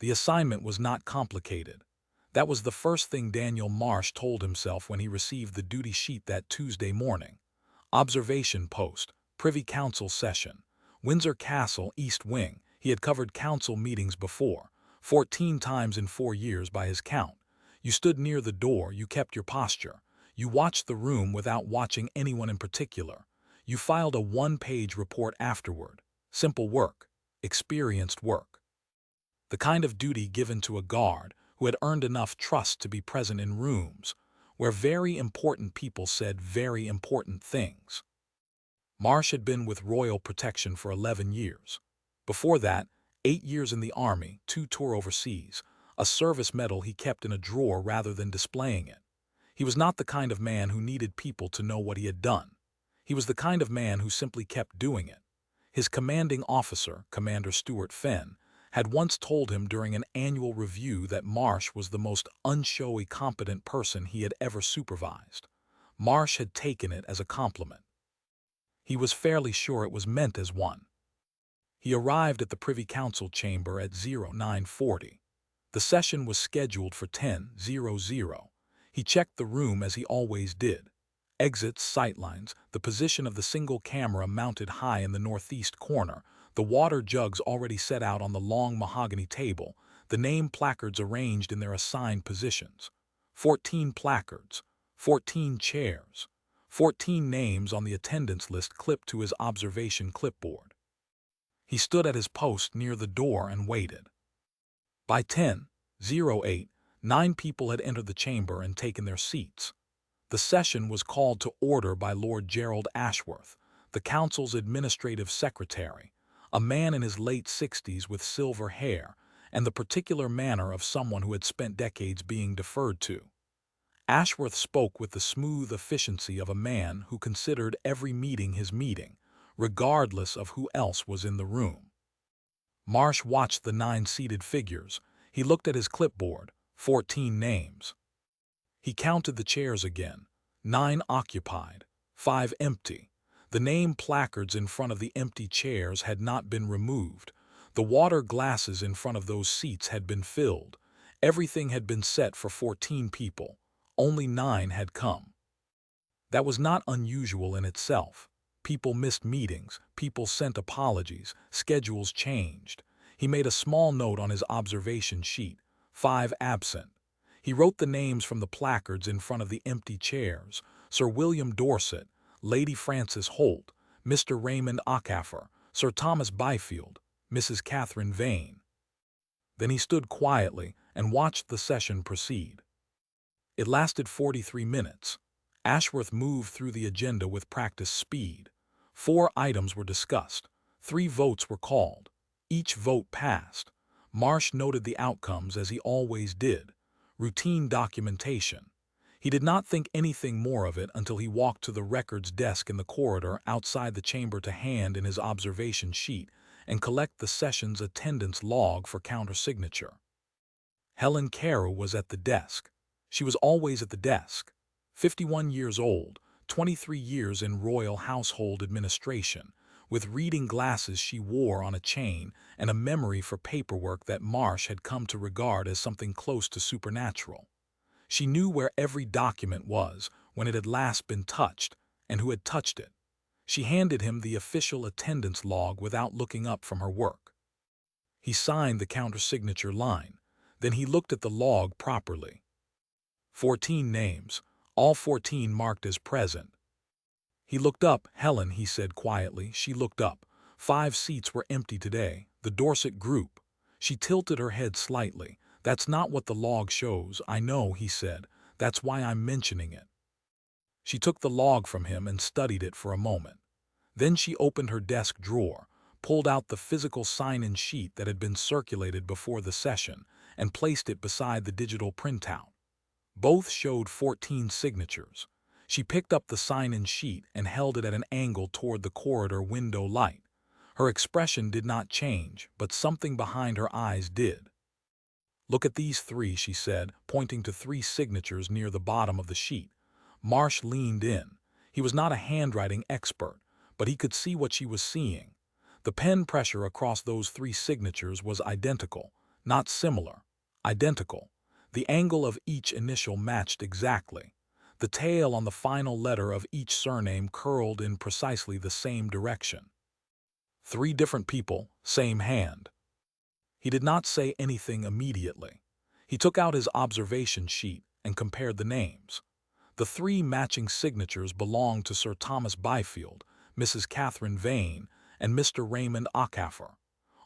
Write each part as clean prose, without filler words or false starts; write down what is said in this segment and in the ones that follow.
The assignment was not complicated. That was the first thing Daniel Marsh told himself when he received the duty sheet that Tuesday morning. Observation post, Privy Council session, Windsor Castle, East Wing. He had covered council meetings before, 14 times in 4 years by his count. You stood near the door, you kept your posture. You watched the room without watching anyone in particular. You filed a one-page report afterward. Simple work, experienced work. The kind of duty given to a guard who had earned enough trust to be present in rooms where very important people said very important things. Marsh had been with Royal Protection for 11 years. Before that, 8 years in the Army, 2 tours overseas, a service medal he kept in a drawer rather than displaying it. He was not the kind of man who needed people to know what he had done. He was the kind of man who simply kept doing it. His commanding officer, Commander Stuart Fenn, had once told him during an annual review that Marsh was the most unshowy, competent person he had ever supervised. Marsh had taken it as a compliment. He was fairly sure it was meant as one. He arrived at the Privy Council chamber at 0940. The session was scheduled for 10:00. He checked the room as he always did. Exits, sightlines, the position of the single camera mounted high in the northeast corner, the water jugs already set out on the long mahogany table, the name placards arranged in their assigned positions. 14 placards, 14 chairs, 14 names on the attendance list clipped to his observation clipboard. He stood at his post near the door and waited. By 10:08, 9 people had entered the chamber and taken their seats. The session was called to order by Lord Gerald Ashworth, the council's administrative secretary, a man in his late 60s with silver hair and the particular manner of someone who had spent decades being deferred to. Ashworth spoke with the smooth efficiency of a man who considered every meeting his meeting, regardless of who else was in the room. Marsh watched the 9 seated figures. He looked at his clipboard, 14 names. He counted the chairs again, 9 occupied, 5 empty. The name placards in front of the empty chairs had not been removed. The water glasses in front of those seats had been filled. Everything had been set for 14 people. Only 9 had come. That was not unusual in itself. People missed meetings, people sent apologies, schedules changed. He made a small note on his observation sheet, 5 absent. He wrote the names from the placards in front of the empty chairs: Sir William Dorset, Lady Frances Holt, Mr. Raymond Ockafer, Sir Thomas Byfield, Mrs. Catherine Vane. Then he stood quietly and watched the session proceed. It lasted 43 minutes. Ashworth moved through the agenda with practiced speed. 4 items were discussed. 3 votes were called. Each vote passed. Marsh noted the outcomes as he always did. Routine documentation. He did not think anything more of it until he walked to the records desk in the corridor outside the chamber to hand in his observation sheet and collect the session's attendance log for countersignature. Helen Carew was at the desk. She was always at the desk. 51 years old, 23 years in royal household administration, with reading glasses she wore on a chain and a memory for paperwork that Marsh had come to regard as something close to supernatural. She knew where every document was when it had last been touched and who had touched it. She handed him the official attendance log without looking up from her work. He signed the countersignature line. Then he looked at the log properly. 14 names, all 14 marked as present. He looked up. Helen, he said quietly. She looked up. 5 seats were empty today, the Dorset group. She tilted her head slightly. That's not what the log shows, I know, he said. That's why I'm mentioning it. She took the log from him and studied it for a moment. Then she opened her desk drawer, pulled out the physical sign-in sheet that had been circulated before the session, and placed it beside the digital printout. Both showed 14 signatures. She picked up the sign-in sheet and held it at an angle toward the corridor window light. Her expression did not change, but something behind her eyes did. Look at these 3, she said, pointing to 3 signatures near the bottom of the sheet. Marsh leaned in. He was not a handwriting expert, but he could see what she was seeing. The pen pressure across those 3 signatures was identical, Not similar. Identical. The angle of each initial matched exactly. The tail on the final letter of each surname curled in precisely the same direction. 3 different people, same hand. He did not say anything immediately. He took out his observation sheet and compared the names. The 3 matching signatures belonged to Sir Thomas Byfield, Mrs. Catherine Vane, and Mr. Raymond Ockafer.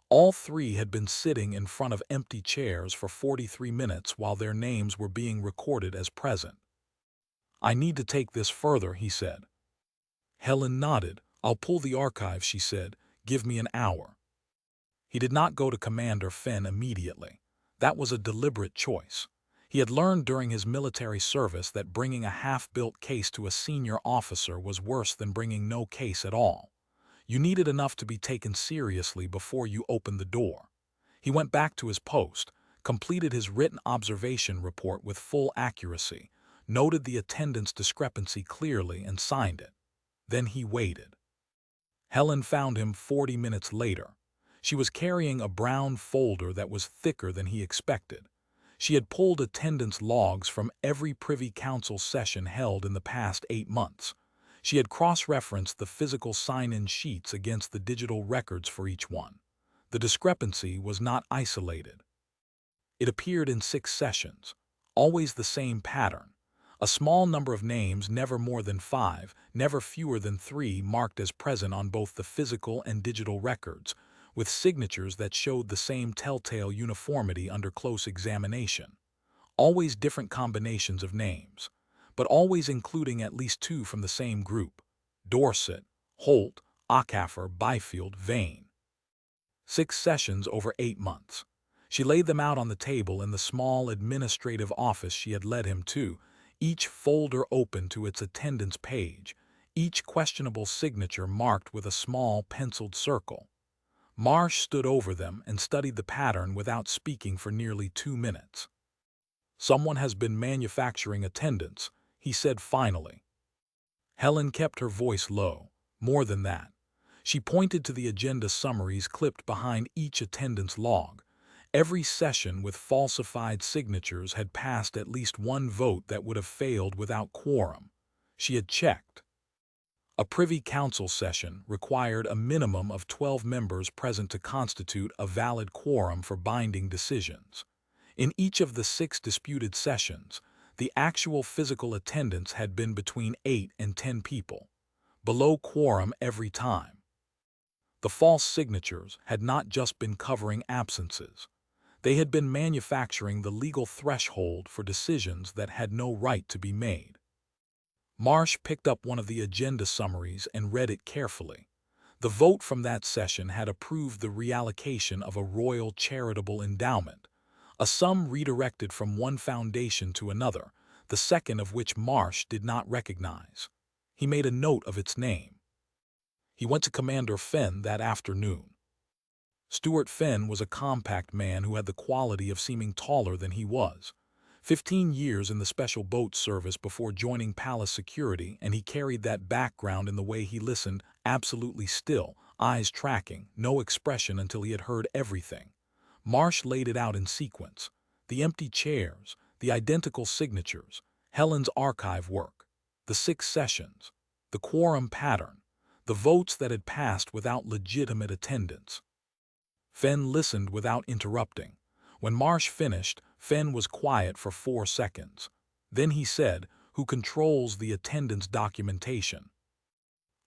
All 3 had been sitting in front of empty chairs for 43 minutes while their names were being recorded as present. "I need to take this further," he said. Helen nodded. "I'll pull the archive," she said. "Give me an hour." He did not go to Commander Fenn immediately. That was a deliberate choice. He had learned during his military service that bringing a half-built case to a senior officer was worse than bringing no case at all. You needed enough to be taken seriously before you opened the door. He went back to his post, completed his written observation report with full accuracy, noted the attendance discrepancy clearly, and signed it. Then he waited. Helen found him 40 minutes later. She was carrying a brown folder that was thicker than he expected. She had pulled attendance logs from every Privy Council session held in the past 8 months. She had cross-referenced the physical sign-in sheets against the digital records for each one. The discrepancy was not isolated. It appeared in 6 sessions, always the same pattern. A small number of names, never more than 5, never fewer than 3, marked as present on both the physical and digital records, with signatures that showed the same telltale uniformity under close examination. Always different combinations of names, but always including at least 2 from the same group: Dorset, Holt, Ockafer, Byfield, Vane. 6 sessions over 8 months. She laid them out on the table in the small administrative office she had led him to, each folder open to its attendance page, each questionable signature marked with a small penciled circle. Marsh stood over them and studied the pattern without speaking for nearly 2 minutes. "Someone has been manufacturing attendance," he said finally. Helen kept her voice low. More than that. She pointed to the agenda summaries clipped behind each attendance log. Every session with falsified signatures had passed at least 1 vote that would have failed without quorum. She had checked. A Privy Council session required a minimum of 12 members present to constitute a valid quorum for binding decisions. In each of the 6 disputed sessions, the actual physical attendance had been between 8 and 10 people, below quorum every time. The false signatures had not just been covering absences. They had been manufacturing the legal threshold for decisions that had no right to be made. Marsh picked up one of the agenda summaries and read it carefully. The vote from that session had approved the reallocation of a royal charitable endowment, a sum redirected from one foundation to another, the second of which Marsh did not recognize. He made a note of its name. He went to Commander Fenn that afternoon. Stuart Fenn was a compact man who had the quality of seeming taller than he was. 15 years in the Special Boat Service before joining Palace Security, and he carried that background in the way he listened, absolutely still, eyes tracking, no expression until he had heard everything. Marsh laid it out in sequence: the empty chairs, the identical signatures, Helen's archive work, the 6 sessions, the quorum pattern, the votes that had passed without legitimate attendance. Fenn listened without interrupting. When Marsh finished, Fenn was quiet for 4 seconds. Then he said, "Who controls the attendance documentation?"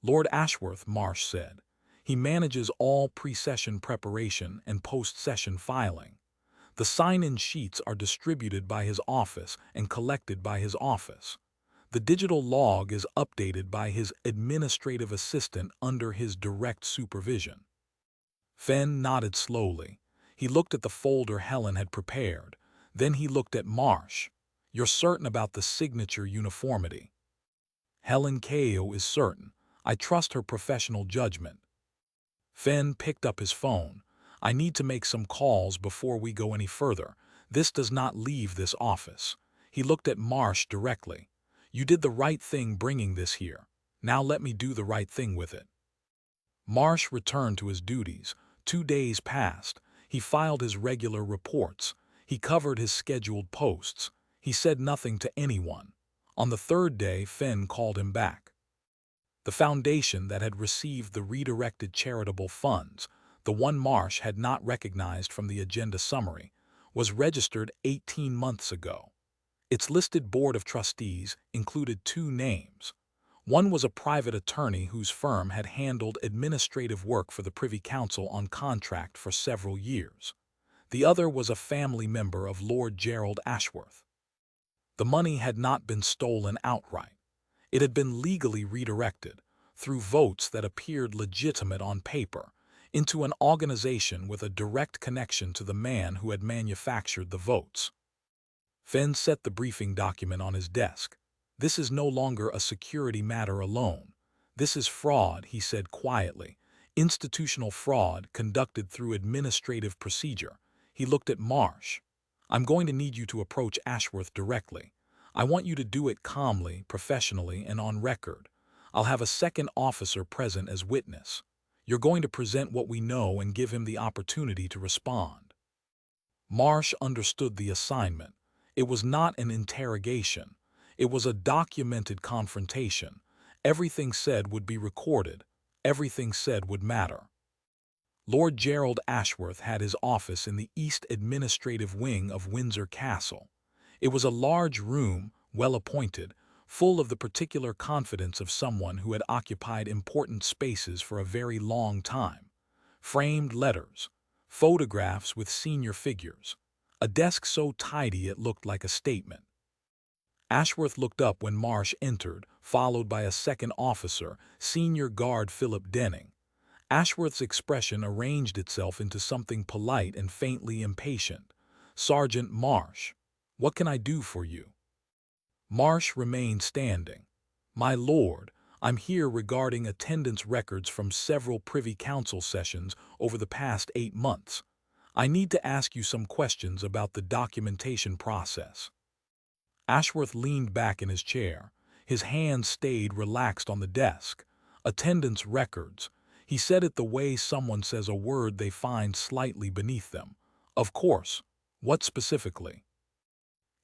"Lord Ashworth," Marsh said. "He manages all pre-session preparation and post-session filing. The sign-in sheets are distributed by his office and collected by his office. The digital log is updated by his administrative assistant under his direct supervision." Fenn nodded slowly. He looked at the folder Helen had prepared. Then he looked at Marsh. "You're certain about the signature uniformity?" "Helen Kao is certain. I trust her professional judgment." Fenn picked up his phone. "I need to make some calls before we go any further. This does not leave this office." He looked at Marsh directly. "You did the right thing bringing this here. Now let me do the right thing with it." Marsh returned to his duties. 2 days passed. He filed his regular reports. He covered his scheduled posts. He said nothing to anyone. On the third day, Fenn called him back. The foundation that had received the redirected charitable funds, the one Marsh had not recognized from the agenda summary, was registered 18 months ago. Its listed board of trustees included two names. One was a private attorney whose firm had handled administrative work for the Privy Council on contract for several years. The other was a family member of Lord Gerald Ashworth. The money had not been stolen outright. It had been legally redirected, through votes that appeared legitimate on paper, into an organization with a direct connection to the man who had manufactured the votes. Fenn set the briefing document on his desk. "This is no longer a security matter alone. This is fraud," he said quietly. "Institutional fraud conducted through administrative procedure." He looked at Marsh. "I'm going to need you to approach Ashworth directly. I want you to do it calmly, professionally, and on record. I'll have a second officer present as witness. You're going to present what we know and give him the opportunity to respond." Marsh understood the assignment. It was not an interrogation. It was a documented confrontation. Everything said would be recorded. Everything said would matter. Lord Gerald Ashworth had his office in the East Administrative Wing of Windsor Castle. It was a large room, well appointed, full of the particular confidence of someone who had occupied important spaces for a very long time. Framed letters, photographs with senior figures, a desk so tidy it looked like a statement. Ashworth looked up when Marsh entered, followed by a second officer, Senior Guard Philip Denning. Ashworth's expression arranged itself into something polite and faintly impatient. "Sergeant Marsh, what can I do for you?" Marsh remained standing. "My lord, I'm here regarding attendance records from several Privy Council sessions over the past 8 months. I need to ask you some questions about the documentation process." Ashworth leaned back in his chair. His hands stayed relaxed on the desk. "Attendance records." He said it the way someone says a word they find slightly beneath them. "Of course. What specifically?"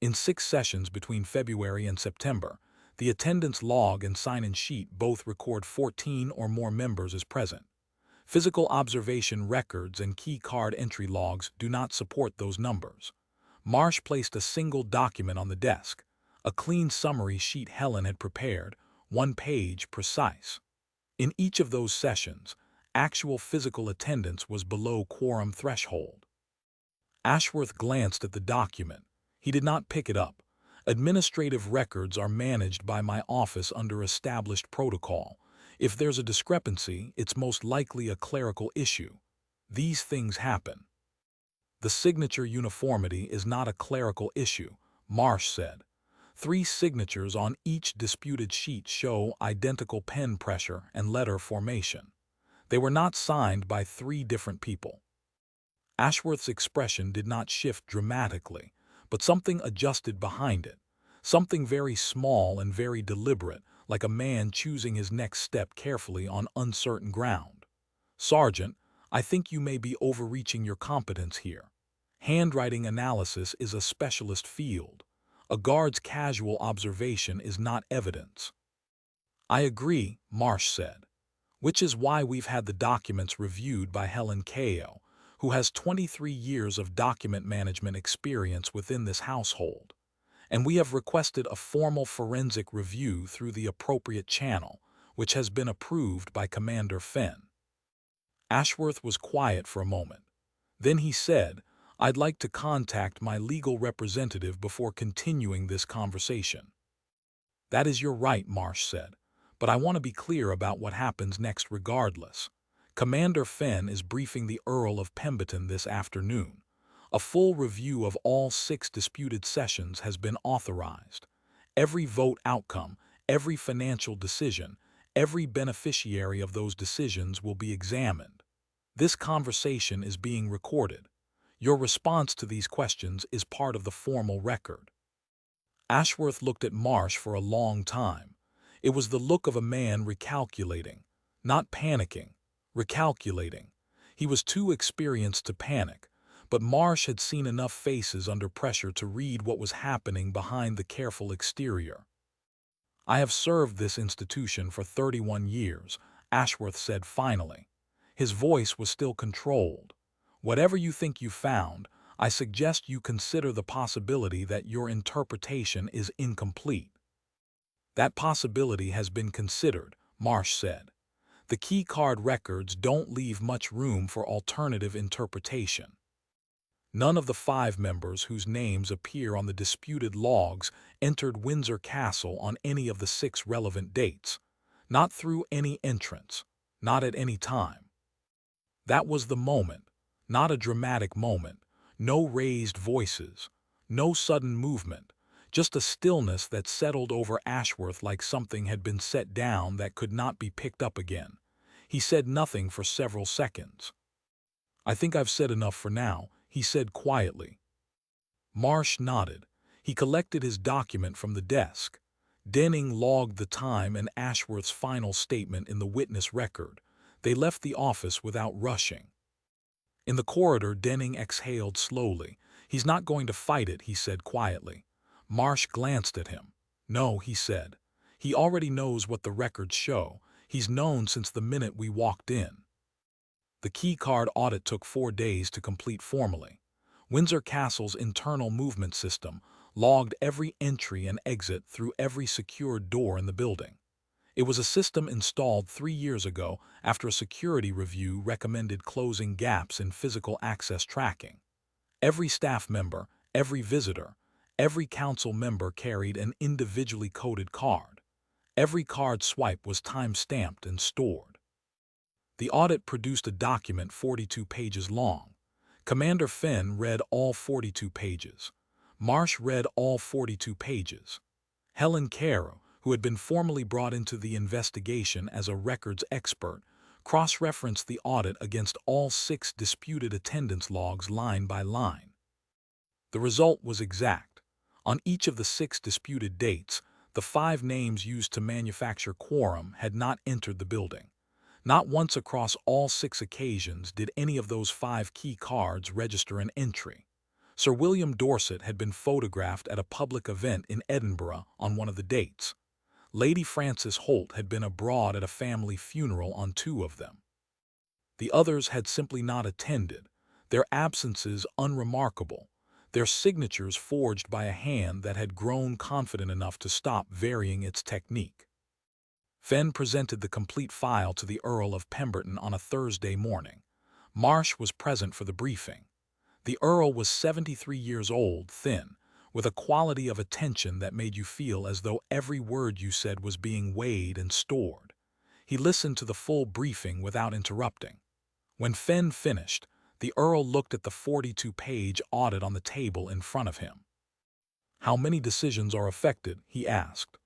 In 6 sessions between February and September, the attendance log and sign-in sheet both record 14 or more members as present. Physical observation records and key card entry logs do not support those numbers. Marsh placed a single document on the desk, a clean summary sheet Helen had prepared, 1 page precise. In each of those sessions, actual physical attendance was below quorum threshold. Ashworth glanced at the document. He did not pick it up. "Administrative records are managed by my office under established protocol. If there's a discrepancy, it's most likely a clerical issue. These things happen." "The signature uniformity is not a clerical issue," Marsh said. 3 signatures on each disputed sheet show identical pen pressure and letter formation. They were not signed by 3 different people. Ashworth's expression did not shift dramatically, but something adjusted behind it, something very small and very deliberate, like a man choosing his next step carefully on uncertain ground. "Sergeant, I think you may be overreaching your competence here. Handwriting analysis is a specialist field. A guard's casual observation is not evidence." "I agree," Marsh said, "which is why we've had the documents reviewed by Helen Kao, who has 23 years of document management experience within this household. And we have requested a formal forensic review through the appropriate channel, which has been approved by Commander Fenn." Ashworth was quiet for a moment. Then he said, "I'd like to contact my legal representative before continuing this conversation." "That is your right," Marsh said, "but I want to be clear about what happens next regardless. Commander Fenn is briefing the Earl of Pemberton this afternoon. A full review of all 6 disputed sessions has been authorized. Every vote outcome, every financial decision, every beneficiary of those decisions will be examined. This conversation is being recorded. Your response to these questions is part of the formal record." Ashworth looked at Marsh for a long time. It was the look of a man recalculating, not panicking, recalculating. He was too experienced to panic, but Marsh had seen enough faces under pressure to read what was happening behind the careful exterior. "I have served this institution for 31 years, Ashworth said finally. His voice was still controlled. "Whatever you think you found, I suggest you consider the possibility that your interpretation is incomplete." "That possibility has been considered," Marsh said. "The key card records don't leave much room for alternative interpretation. None of the 5 members whose names appear on the disputed logs entered Windsor Castle on any of the 6 relevant dates, not through any entrance, not at any time. That was the moment, not a dramatic moment, no raised voices, no sudden movement, just a stillness that settled over Ashworth like something had been set down that could not be picked up again. He said nothing for several seconds. "I think I've said enough for now," he said quietly. Marsh nodded. He collected his document from the desk. Denning logged the time and Ashworth's final statement in the witness record. They left the office without rushing. In the corridor, Denning exhaled slowly. "He's not going to fight it," he said quietly. Marsh glanced at him. "No," he said. "He already knows what the records show. He's known since the minute we walked in." The keycard audit took 4 days to complete formally. Windsor Castle's internal movement system logged every entry and exit through every secured door in the building. It was a system installed 3 years ago after a security review recommended closing gaps in physical access tracking. Every staff member, every visitor, every council member carried an individually coded card. Every card swipe was time-stamped and stored. The audit produced a document 42 pages long. Commander Fenn read all 42 pages. Marsh read all 42 pages. Helen Caro, who had been formally brought into the investigation as a records expert, cross-referenced the audit against all 6 disputed attendance logs line by line. The result was exact. On each of the 6 disputed dates, the 5 names used to manufacture quorum had not entered the building. Not once across all 6 occasions did any of those 5 key cards register an entry. Sir William Dorset had been photographed at a public event in Edinburgh on one of the dates. Lady Frances Holt had been abroad at a family funeral on 2 of them. The others had simply not attended, their absences unremarkable, their signatures forged by a hand that had grown confident enough to stop varying its technique. Fenn presented the complete file to the Earl of Pemberton on a Thursday morning. Marsh was present for the briefing. The Earl was 73 years old, thin, with a quality of attention that made you feel as though every word you said was being weighed and stored. He listened to the full briefing without interrupting. When Fenn finished, the Earl looked at the 42-page audit on the table in front of him. "How many decisions are affected?" he asked.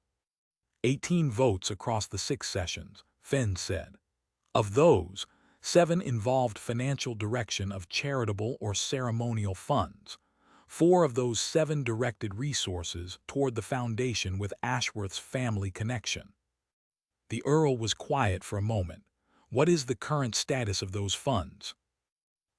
18 votes across the 6 sessions, Fenn said. Of those, 7 involved financial direction of charitable or ceremonial funds. 4 of those 7 directed resources toward the foundation with Ashworth's family connection. The Earl was quiet for a moment. "What is the current status of those funds?"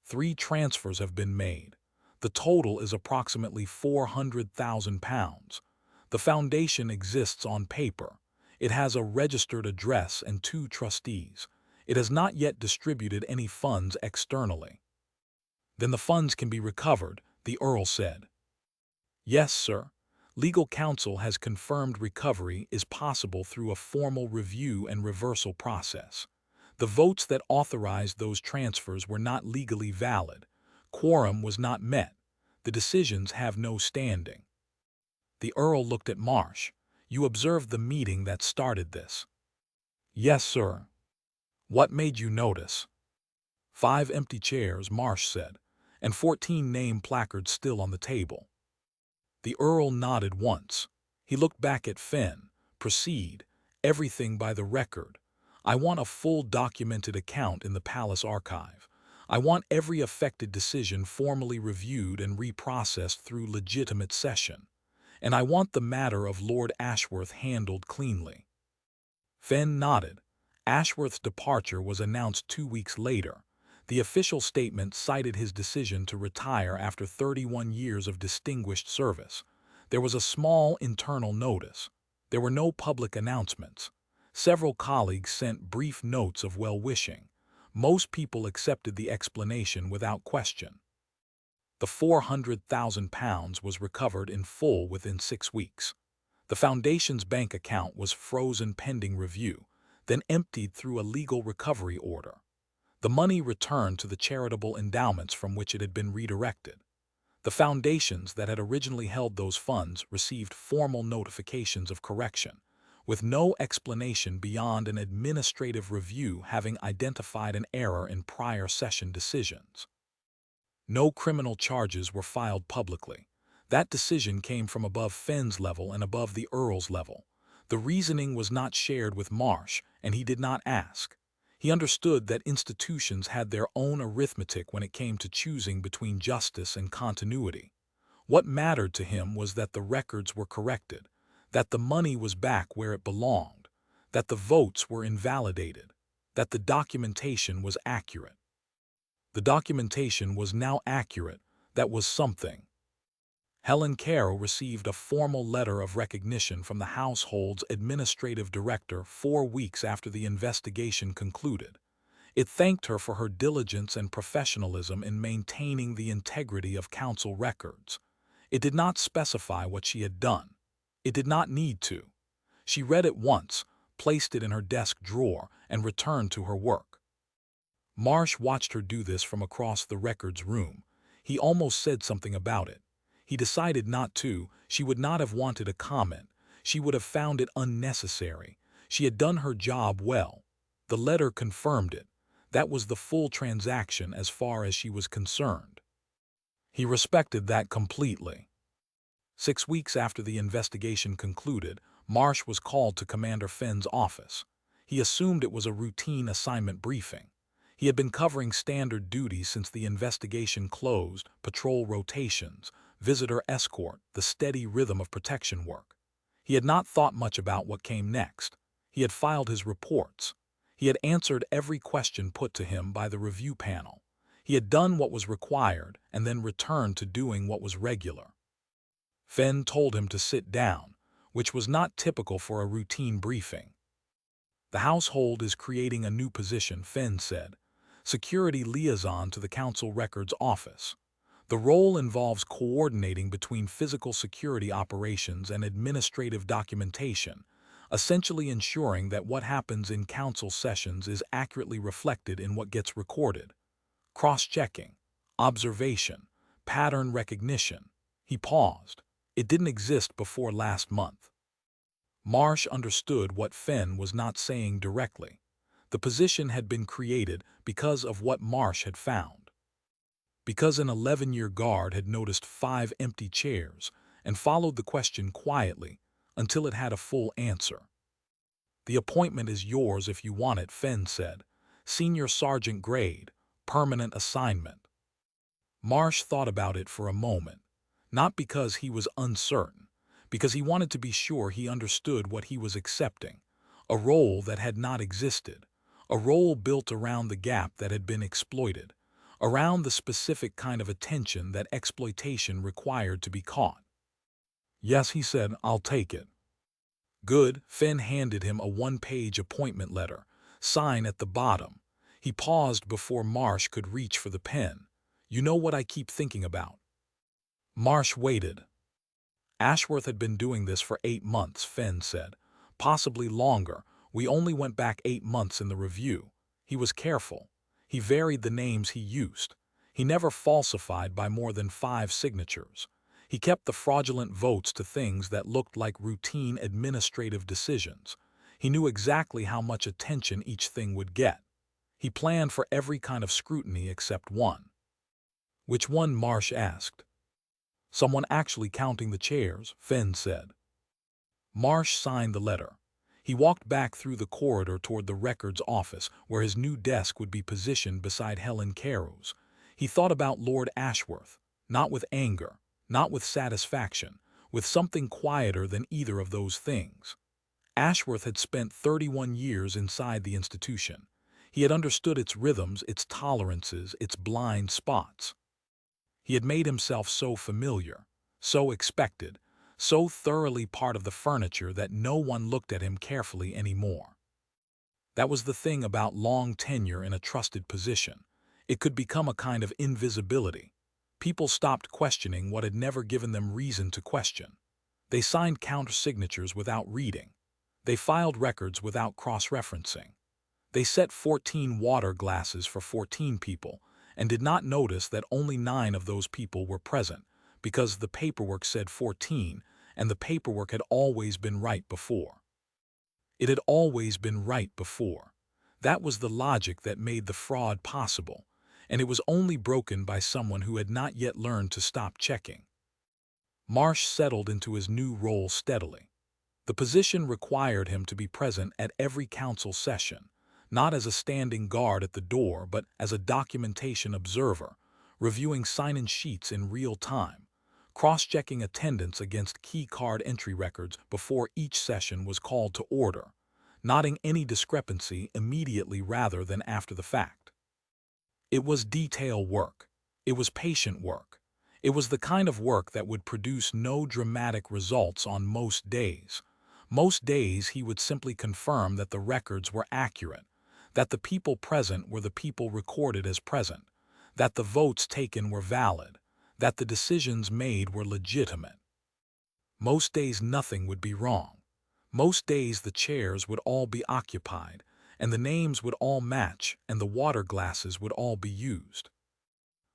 3 transfers have been made. The total is approximately £400,000. The foundation exists on paper. It has a registered address and 2 trustees. It has not yet distributed any funds externally. "Then the funds can be recovered," the Earl said. "Yes, sir. Legal counsel has confirmed recovery is possible through a formal review and reversal process. The votes that authorized those transfers were not legally valid. Quorum was not met. The decisions have no standing." The Earl looked at Marsh. "You observed the meeting that started this?" "Yes, sir." "What made you notice?" 5 empty chairs, Marsh said, and 14 name placards still on the table. The Earl nodded once. He looked back at Fenn. "Proceed. Everything by the record. I want a full documented account in the palace archive. I want every affected decision formally reviewed and reprocessed through legitimate session. And I want the matter of Lord Ashworth handled cleanly." Fenn nodded. Ashworth's departure was announced 2 weeks later. The official statement cited his decision to retire after 31 years of distinguished service. There was a small internal notice. There were no public announcements. Several colleagues sent brief notes of well-wishing. Most people accepted the explanation without question. The £400,000 was recovered in full within 6 weeks. The foundation's bank account was frozen pending review, then emptied through a legal recovery order. The money returned to the charitable endowments from which it had been redirected. The foundations that had originally held those funds received formal notifications of correction, with no explanation beyond an administrative review having identified an error in prior session decisions. No criminal charges were filed publicly. That decision came from above Fenn's level and above the Earl's level. The reasoning was not shared with Marsh, and he did not ask. He understood that institutions had their own arithmetic when it came to choosing between justice and continuity. What mattered to him was that the records were corrected, that the money was back where it belonged, that the votes were invalidated, that the documentation was accurate. The documentation was now accurate. That was something. Helen Caro received a formal letter of recognition from the household's administrative director 4 weeks after the investigation concluded. It thanked her for her diligence and professionalism in maintaining the integrity of council records. It did not specify what she had done. It did not need to. She read it once, placed it in her desk drawer, and returned to her work. Marsh watched her do this from across the records room. He almost said something about it. He decided not to. She would not have wanted a comment. She would have found it unnecessary. She had done her job well. The letter confirmed it. That was the full transaction as far as she was concerned. He respected that completely. 6 weeks after the investigation concluded, Marsh was called to Commander Fenn's office. He assumed it was a routine assignment briefing. He had been covering standard duties since the investigation closed: patrol rotations, visitor escort, the steady rhythm of protection work. He had not thought much about what came next. He had filed his reports. He had answered every question put to him by the review panel. He had done what was required and then returned to doing what was regular. Fenn told him to sit down, which was not typical for a routine briefing. "The household is creating a new position," Fenn said. "Security liaison to the Council Records Office. The role involves coordinating between physical security operations and administrative documentation, essentially ensuring that what happens in council sessions is accurately reflected in what gets recorded. Cross-checking, observation, pattern recognition." He paused. It didn't exist before last month. Marsh understood what Fenn was not saying directly. The position had been created because of what Marsh had found. Because an 11-year guard had noticed 5 empty chairs and followed the question quietly until it had a full answer. "The appointment is yours if you want it," Fenn said. "Senior sergeant grade, permanent assignment." Marsh thought about it for a moment, not because he was uncertain, because he wanted to be sure he understood what he was accepting: a role that had not existed, a role built around the gap that had been exploited, around the specific kind of attention that exploitation required to be caught. "Yes," he said, "I'll take it." "Good." Fenn handed him a 1-page appointment letter. "Sign at the bottom." He paused before Marsh could reach for the pen. "You know what I keep thinking about?" Marsh waited. "Ashworth had been doing this for 8 months, Fenn said. "Possibly longer. We only went back 8 months in the review. He was careful. He varied the names he used. He never falsified by more than 5 signatures. He kept the fraudulent votes to things that looked like routine administrative decisions. He knew exactly how much attention each thing would get. He planned for every kind of scrutiny except one." "Which one?" Marsh asked. "Someone actually counting the chairs," Fenn said. Marsh signed the letter. He walked back through the corridor toward the records office, where his new desk would be positioned beside Helen Caro's. He thought about Lord Ashworth, not with anger, not with satisfaction, with something quieter than either of those things. Ashworth had spent 31 years inside the institution. He had understood its rhythms, its tolerances, its blind spots. He had made himself so familiar, so expected, so thoroughly part of the furniture that no one looked at him carefully anymore. That was the thing about long tenure in a trusted position. It could become a kind of invisibility. People stopped questioning what had never given them reason to question. They signed countersignatures without reading. They filed records without cross-referencing. They set 14 water glasses for 14 people and did not notice that only 9 of those people were present because the paperwork said 14 and the paperwork had always been right before. It had always been right before. That was the logic that made the fraud possible, and it was only broken by someone who had not yet learned to stop checking. Marsh settled into his new role steadily. The position required him to be present at every council session, not as a standing guard at the door but as a documentation observer, reviewing sign-in sheets in real time, cross-checking attendance against key card entry records before each session was called to order, noting any discrepancy immediately rather than after the fact. It was detail work. It was patient work. It was the kind of work that would produce no dramatic results on most days. Most days he would simply confirm that the records were accurate, that the people present were the people recorded as present, that the votes taken were valid, that the decisions made were legitimate. Most days nothing would be wrong. Most days the chairs would all be occupied, and the names would all match, and the water glasses would all be used.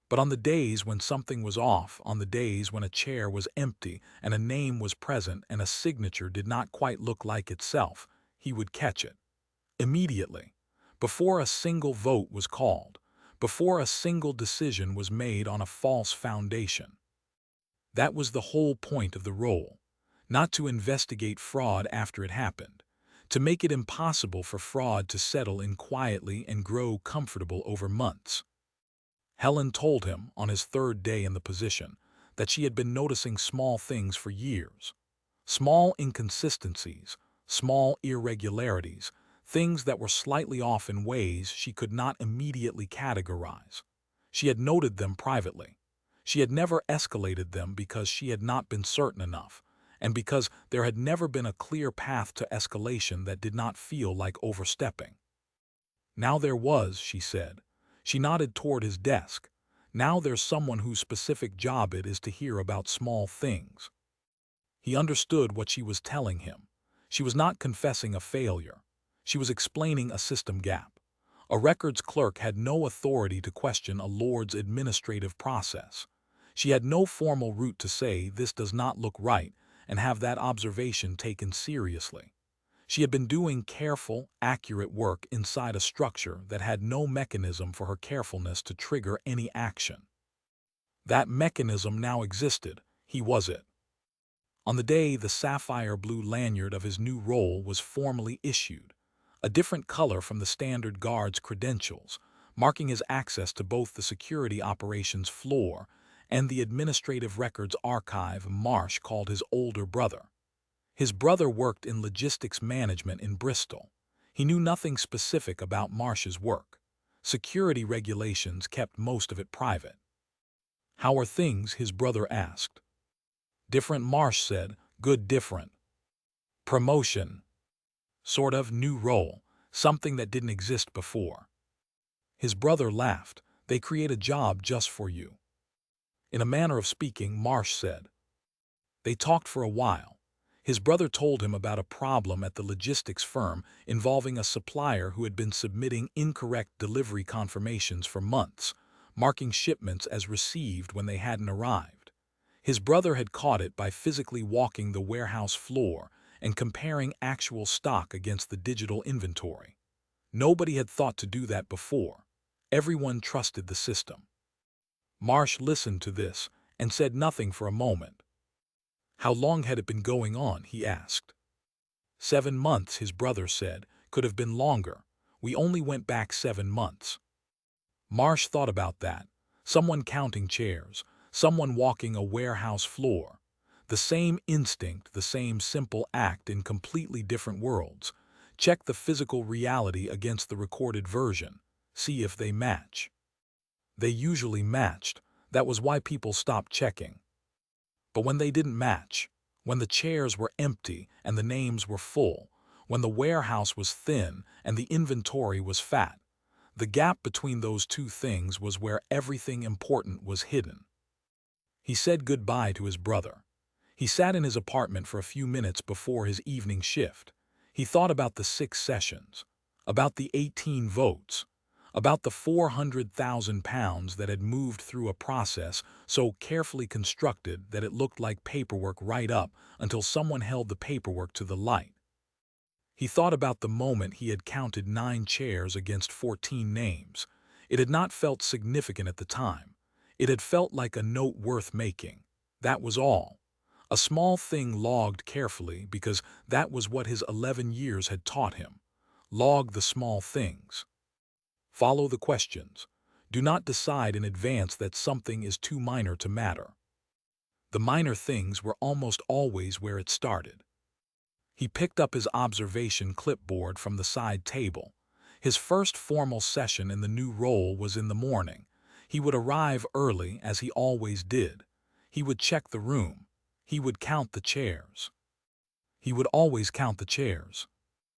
But on the days when something was off, on the days when a chair was empty and a name was present and a signature did not quite look like itself, he would catch it. Immediately. Before a single vote was called. Before a single decision was made on a false foundation. That was the whole point of the role. Not to investigate fraud after it happened. To make it impossible for fraud to settle in quietly and grow comfortable over months. Helen told him, on his third day in the position, that she had been noticing small things for years. Small inconsistencies, small irregularities, things that were slightly off in ways she could not immediately categorize. She had noted them privately. She had never escalated them because she had not been certain enough, and because there had never been a clear path to escalation that did not feel like overstepping. Now there was, she said. She nodded toward his desk. Now there's someone whose specific job it is to hear about small things. He understood what she was telling him. She was not confessing a failure. She was explaining a system gap. A records clerk had no authority to question a lord's administrative process. She had no formal route to say this does not look right and have that observation taken seriously. She had been doing careful, accurate work inside a structure that had no mechanism for her carefulness to trigger any action. That mechanism now existed. He was it. On the day the sapphire blue lanyard of his new role was formally issued, a different color from the standard guard's credentials, marking his access to both the security operations floor and the administrative records archive, Marsh called his older brother. His brother worked in logistics management in Bristol. He knew nothing specific about Marsh's work. Security regulations kept most of it private. "How are things?" his brother asked. "Different," Marsh said. "Good different. Promotion. Sort of new role, something that didn't exist before." His brother laughed. "They create a job just for you." In a manner of speaking, Marsh said. They talked for a while. His brother told him about a problem at the logistics firm involving a supplier who had been submitting incorrect delivery confirmations for months, marking shipments as received when they hadn't arrived. His brother had caught it by physically walking the warehouse floor and comparing actual stock against the digital inventory. Nobody had thought to do that before. Everyone trusted the system. Marsh listened to this and said nothing for a moment. "How long had it been going on?" he asked. 7 months, his brother said. "Could have been longer. We only went back 7 months." Marsh thought about that. Someone counting chairs, someone walking a warehouse floor. The same instinct, the same simple act in completely different worlds. Check the physical reality against the recorded version. See if they match. They usually matched. That was why people stopped checking. But when they didn't match, when the chairs were empty and the names were full, when the warehouse was thin and the inventory was fat, the gap between those two things was where everything important was hidden. He said goodbye to his brother. He sat in his apartment for a few minutes before his evening shift. He thought about the 6 sessions, about the 18 votes, about the £400,000 that had moved through a process so carefully constructed that it looked like paperwork right up until someone held the paperwork to the light. He thought about the moment he had counted 9 chairs against 14 names. It had not felt significant at the time. It had felt like a note worth making. That was all. A small thing logged carefully because that was what his 11 years had taught him. Log the small things. Follow the questions. Do not decide in advance that something is too minor to matter. The minor things were almost always where it started. He picked up his observation clipboard from the side table. His first formal session in the new role was in the morning. He would arrive early, as he always did. He would check the room. He would count the chairs. He would always count the chairs.